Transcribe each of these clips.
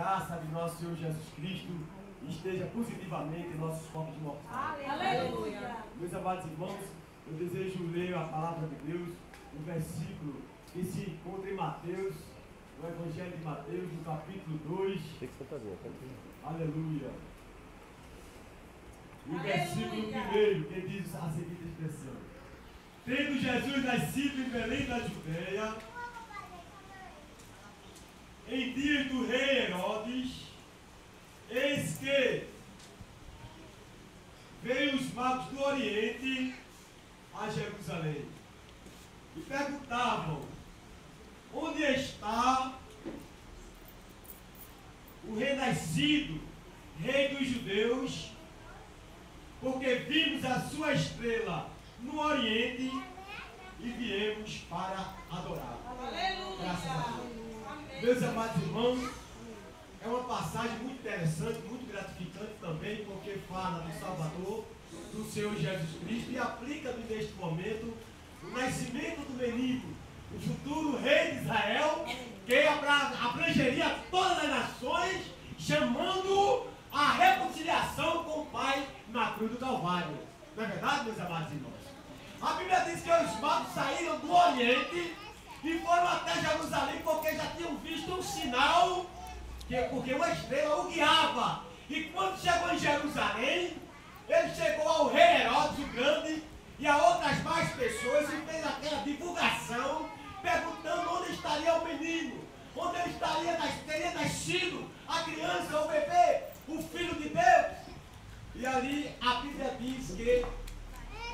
graça de nosso Senhor Jesus Cristo esteja positivamente em nossos corpos mortais. Aleluia. Meus amados irmãos, eu desejo ler a palavra de Deus, um versículo que se encontra em Mateus, no Evangelho de Mateus, no capítulo 2. Aleluia. O versículo 1 que diz a seguinte expressão: tendo Jesus nascido em Belém da Judeia, em dias do rei Herodes, eis que veio os magos do Oriente a Jerusalém e perguntavam: onde está o rei nascido, rei dos judeus? Porque vimos a sua estrela no Oriente e viemos para adorar. Graças a Deus. Meus amados irmãos, é uma passagem muito interessante, muito gratificante também, porque fala do Salvador, do Senhor Jesus Cristo, e aplica-nos neste momento o nascimento do menino, o futuro rei de Israel, que abrangeria todas as nações, chamando a reconciliação com o Pai na cruz do Calvário. Não é verdade, meus amados irmãos? A Bíblia diz que os magos saíram do Oriente e foram até Jerusalém porque já tinham visto um sinal, porque uma estrela o guiava. E quando chegou em Jerusalém, ele chegou ao rei Herodes o Grande e a outras mais pessoas e fez aquela divulgação, perguntando onde estaria o menino, onde ele teria nascido a criança, o bebê, o Filho de Deus. E ali a Bíblia diz que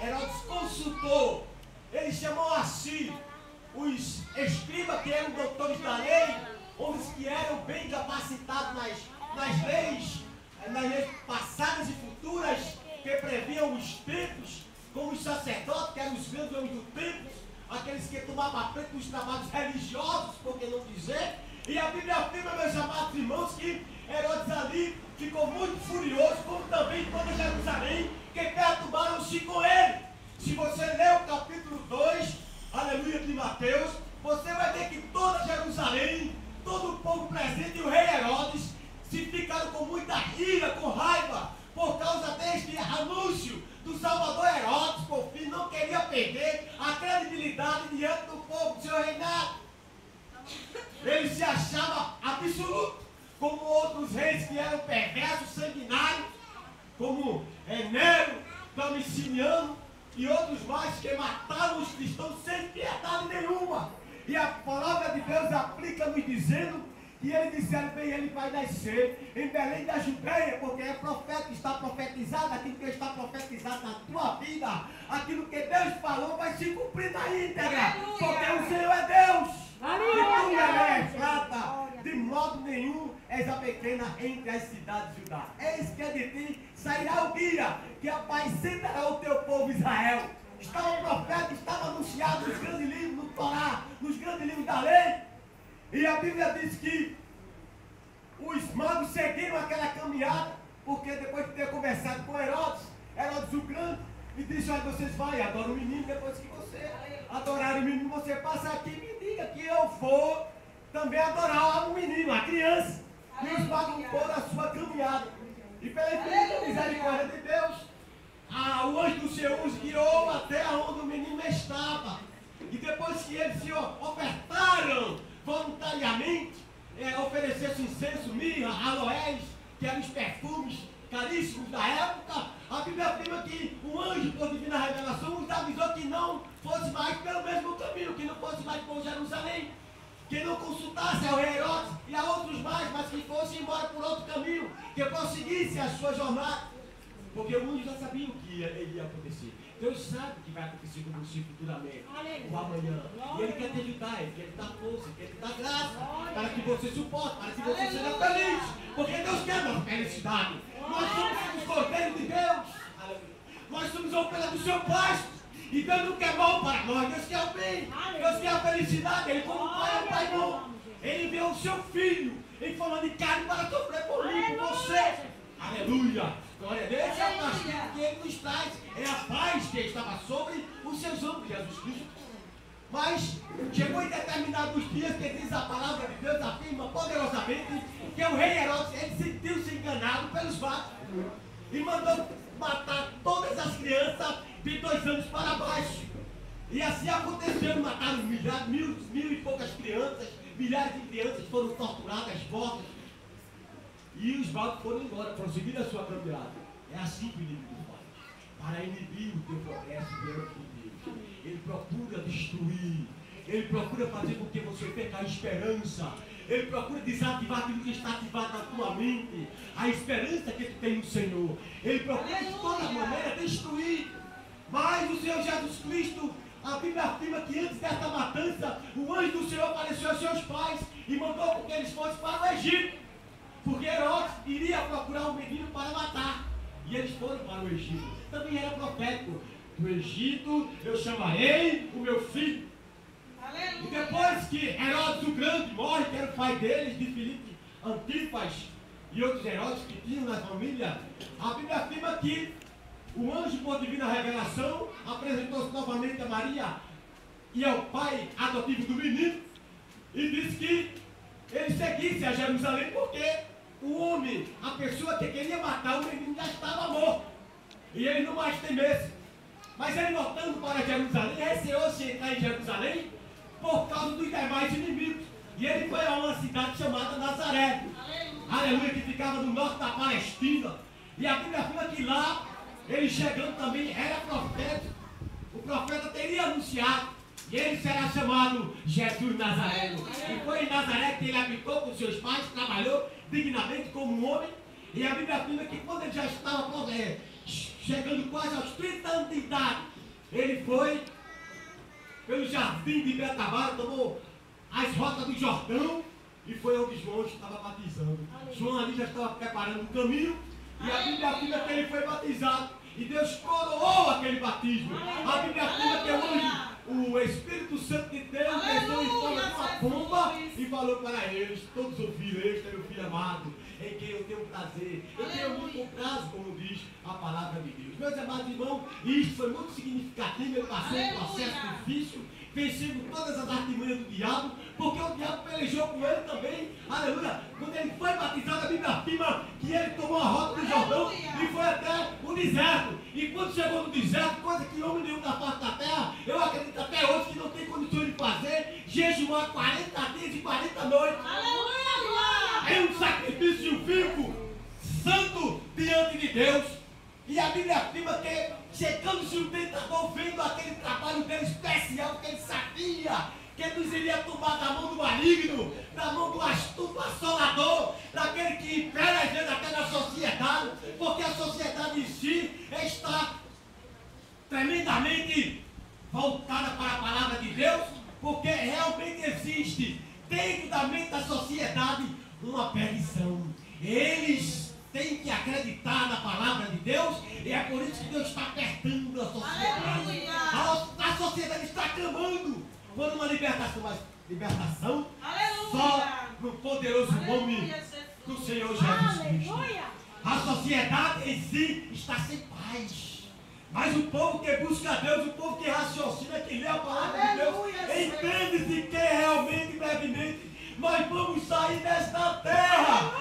Herodes consultou, ele chamou a si os escribas que eram doutores da lei, homens que eram bem capacitados nas leis passadas e futuras, que previam os tempos, como os sacerdotes, que eram os grandes homens do templo, aqueles que tomavam a frente dos trabalhos religiosos, por que não dizer? E a Bíblia afirma, meus amados irmãos, que Herodes ali ficou muito furioso, como também toda Jerusalém, que perturbaram-se com ele. Se você ler o capítulo 2, aleluia, de Mateus, você vai ver que toda Jerusalém, todo o povo presente e o rei Herodes se ficaram com muita ira, com raiva, por causa deste anúncio do Salvador. Herodes, por fim, não queria perder a credibilidade diante do povo do seu reinado. Ele se achava absoluto, como outros reis que eram perversos, sanguinários, como Nero, Domiciano e outros mais, que mataram os cristãos sem piedade nenhuma. E a palavra de Deus aplica-nos dizendo que eles disseram: bem, ele vai nascer em Belém da Judeia, porque é profeta, está profetizado, aquilo que está profetizado na tua vida, aquilo que Deus falou vai se cumprir na íntegra, porque o Senhor é Deus. E tu, Belém, Efrata, de modo nenhum és a pequena entre as cidades de Judá. Eis que de ti sairá o dia que apacentará o teu povo Israel. Estava o profeta, estava anunciado nos grandes livros, no Torá, nos grandes livros da lei. E a Bíblia diz que os magos seguiram aquela caminhada, porque depois de ter conversado com Herodes o Grande, e disse: olha, vocês vão e adoram o menino, depois que você adorar o menino, você passa aqui e me diga que eu vou também adorar o menino, a criança. E os magos foram a sua caminhada. E pela infinita misericórdia de Deus, o anjo do Senhor os guiou até onde o menino estava. E depois que eles se ofertaram voluntariamente, oferecesse incenso, mirra, aloés, que eram os perfumes caríssimos da época, a Bíblia afirma que um anjo, por divina revelação, os avisou que não fosse mais pelo mesmo caminho, que não fosse mais por Jerusalém, que não consultasse ao rei Herodes e a outros mais, mas que fosse embora por outro caminho, que prosseguisse a sua jornada, porque o mundo já sabia o que ia acontecer. Deus sabe o que vai acontecer com você futuramente, ou amanhã. E Ele quer te ajudar, Ele quer te dar força, Ele quer te dar graça, para que você suporte, para que você seja feliz. Porque Deus quer a felicidade. Nós somos os cordeiros de Deus. Nós somos a ovelha do seu pasto. E Deus não quer mal para nós, Deus quer o bem. Deus quer a felicidade. Ele, como pai, é um pai bom. Ele enviou o seu filho em forma de carne para sofrer por mim, por você. Aleluia! Glória a Deus. Esse é o castigo que Ele nos traz. É a paz que estava sobre os seus ombros, Jesus Cristo. Mas chegou em determinados dias que diz a palavra de Deus, afirma poderosamente que o rei pelos vasos. E mandou matar todas as crianças de 2 anos para baixo. E assim aconteceu, mataram mil e poucas crianças, milhares de crianças foram torturadas, mortas. E os maus foram embora, prosseguiram a sua caminhada. É assim que o inimigo faz. Para inibir o teu progresso diante de Deus. Ele procura destruir. Ele procura fazer com que você perca a esperança. Ele procura desativar aquilo que está ativado na tua mente. A esperança que tu tem no Senhor. Ele procura de toda maneira destruir. Mas o Senhor Jesus Cristo, a Bíblia afirma que antes desta matança, o anjo do Senhor apareceu aos seus pais e mandou que eles fossem para o Egito. Porque Herodes iria procurar um menino para matar. E eles foram para o Egito. Também era profético. Do Egito eu chamarei o meu filho. Aleluia. E depois que Herodes o Grande morre, que era o pai deles, de Filipe, Antipas e outros Herodes que tinham na família, a Bíblia afirma que o anjo, por divina revelação, apresentou-se novamente a Maria e ao pai adotivo do menino e disse que ele seguisse a Jerusalém porque o homem, a pessoa que queria matar o menino já estava morto e ele não mais temesse. Mas ele voltando para Jerusalém, receou-se entrar em Jerusalém por causa dos demais inimigos. E ele foi a uma cidade chamada Nazaré. Aleluia, que ficava no norte da Palestina. E a Bíblia afirma que lá, ele chegando também, era profeta. O profeta teria anunciado. E ele será chamado Jesus Nazareno. E foi em Nazaré que ele habitou com seus pais, trabalhou dignamente como um homem. E a Bíblia afirma que quando ele já estava chegando quase aos 30 anos de idade, ele foi pelo jardim de Betabara, tomou as rotas do Jordão e foi onde João estava batizando. João ali já estava preparando o caminho e a Bíblia afirma que ele foi batizado e Deus coroou aquele batismo. A Bíblia afirma que hoje o Espírito Santo de Deus desceu em forma de uma pomba e falou para eles, todos ouviram, este é meu filho amado, em quem eu tenho prazer, em quem eu muito prazo, como diz a palavra de Deus. Meus amados irmãos, isso foi muito significativo. Ele passou um processo difícil, vencendo todas as artimanhas do diabo, porque o diabo pelejou com ele também. Aleluia! Quando ele foi batizado, a Bíblia afirma que ele tomou a rota do Jordão e foi até o deserto. E quando chegou no deserto, coisa que homem nenhum da face da terra, eu acredito até hoje que não tem condições de fazer, jejuar 40 dias e 40 noites. É um sacrifício vivo, santo diante de Deus. E a Bíblia afirma que, chegando-se o tentador, vendo aquele trabalho dele especial, que ele sabia que nos iria tomar da mão do maligno, da mão do astuto assolador, daquele que impera às vezes até na sociedade, porque a sociedade em si está tremendamente voltada para a palavra de Deus, porque realmente existe dentro da mente da sociedade uma perdição. Eles têm que acreditar na palavra de Deus e é por isso que Deus está apertando a sociedade. A sociedade está clamando por uma libertação, mas libertação só no poderoso nome do Senhor Jesus Cristo. A sociedade em si está sem paz. Mas o povo que busca a Deus, o povo que raciocina, que lê a palavra de Deus, entende-se que realmente, brevemente, nós vamos sair desta terra.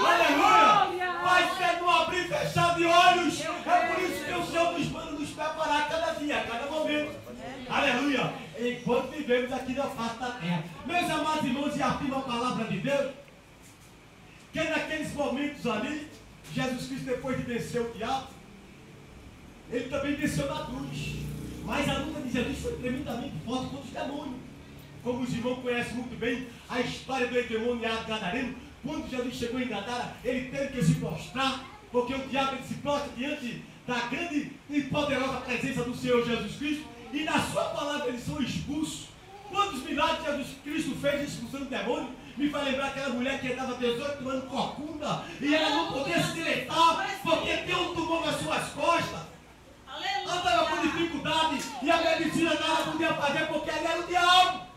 Aleluia! Vai ser no abrir e fechar de olhos. É por isso que o Senhor nos manda nos preparar cada dia, a cada momento. Aleluia! Enquanto vivemos aqui na face da terra. Meus amados irmãos, e afirma a palavra de Deus, que naqueles momentos ali, Jesus Cristo, depois de vencer o diabo, ele também desceu na cruz. Mas a luta de Jesus foi tremendamente forte contra os demônios. Como os irmãos conhecem muito bem a história do endemoniado gadareno, quando Jesus chegou em Gadara, ele teve que se prostrar, porque o diabo ele se prostra diante da grande e poderosa presença do Senhor Jesus Cristo, e na sua palavra eles são expulsos. Quantos milagres Jesus Cristo fez expulsando o demônio? Me faz lembrar aquela mulher que estava 18 anos corcunda, e ela não podia se direitar, porque tem um tumor nas suas costas. Andava com dificuldade, e a medicina nada podia fazer, porque ele era o diabo.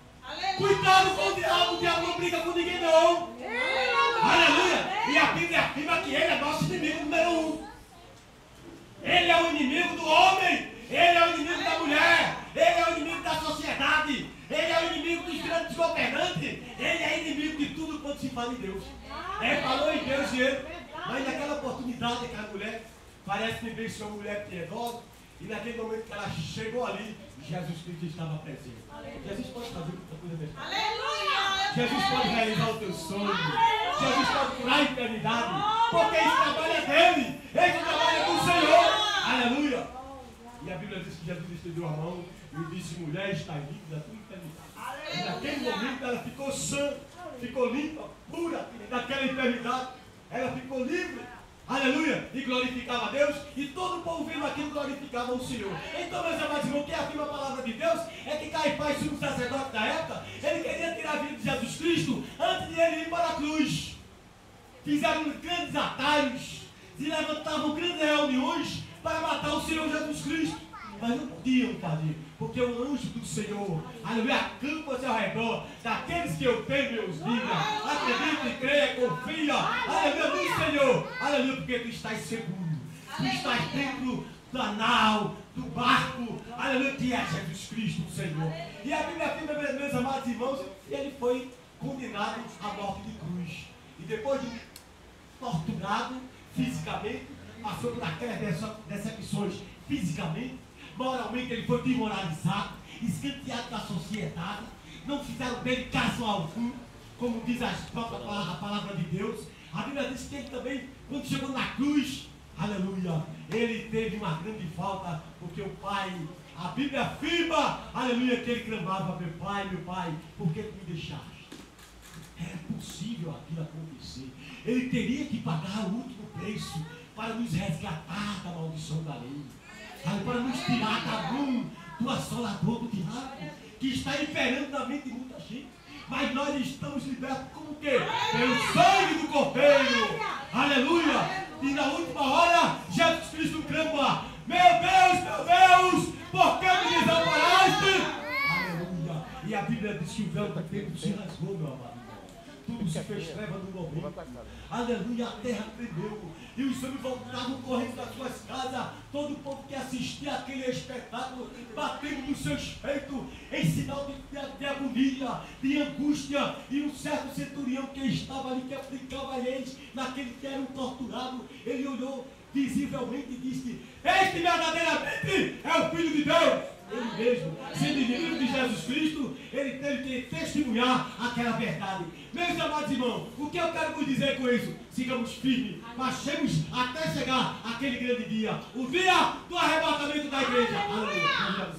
Cuidado com o diabo não briga com ninguém não. Aleluia! E a Bíblia afirma que ele é nosso inimigo número 1. Ele é o inimigo do homem, ele é o inimigo da mulher, ele é o inimigo da sociedade, ele é o inimigo dos grandes governantes, ele é inimigo de tudo quanto se fala em Deus. Ele falou em Deus e ele Mas naquela oportunidade, aquela mulher, parece que veio uma mulher piedosa, e naquele momento que ela chegou ali, Jesus Cristo estava presente. Jesus pode fazer muita coisa dessa. Aleluia! Jesus pode realizar o teu sonho. Jesus pode curar a enfermidade. Porque esse trabalho é dele. Esse trabalho é do Senhor. Aleluia! E a Bíblia diz que Jesus estendeu a mão e disse: mulher, está livre da tua enfermidade. E naquele momento ela ficou sã, ficou limpa, pura daquela enfermidade. Ela ficou livre. Aleluia! E glorificava a Deus. E todo o povo vendo aquilo glorificava o Senhor. Então, meus amados irmãos, quem afirma a palavra de Deus é que Caifás, sumo sacerdote da época, ele queria tirar a vida de Jesus Cristo antes de ele ir para a cruz. Fizeram grandes atalhos, se levantavam grandes reuniões para matar o Senhor Jesus Cristo. Mas não podiam fazer, porque o anjo do Senhor, aleluia, acampa-se ao redor daqueles que eu tenho, meus filhos. Acredita e creia, confia, aleluia, no Senhor, aleluia, porque tu estás seguro, tu estás dentro da nau, do barco, aleluia, que é Jesus Cristo, o Senhor. E a Bíblia afirma, meus amados irmãos, que ele foi condenado à morte de cruz. E depois de torturado fisicamente, passou por aquelas decepções fisicamente, moralmente ele foi desmoralizado, escanteado da sociedade, não fizeram dele caso algum, como diz a palavra de Deus. A Bíblia diz que ele também, quando chegou na cruz, aleluia, ele teve uma grande falta, porque o Pai, a Bíblia afirma, aleluia, que ele clamava: meu Pai, por que tu me deixaste? Era possível aquilo acontecer. Ele teria que pagar o último preço para nos resgatar da maldição da lei, para nos tirar da mão do assolador do diabo, que está imperando na mente de muita gente. Mas nós estamos libertos como o quê? Pelo sangue do Cordeiro. Aleluia! E na última hora, Jesus Cristo clama: meu Deus, por que me desamparaste? Aleluia! E a Bíblia diz que o véu do templo se rasgou, meu amado. Tudo se fez treva no momento. Aleluia, a terra tremeu. E os homens voltavam correndo das suas casas. Todo o povo que assistia àquele espetáculo, batendo nos seus peitos, em sinal de agonia, de angústia. E um certo centurião que estava ali, que aplicava leis naquele que era um torturado, ele olhou visivelmente e disse: este verdadeiramente é o Filho de Deus. Ele mesmo, sendo inimigo de Jesus Cristo, ele teve que testemunhar aquela verdade. Meus amados irmãos, o que eu quero vos dizer com isso? Sigamos firmes, marchemos até chegar aquele grande dia, o dia do arrebatamento da igreja. Aleluia.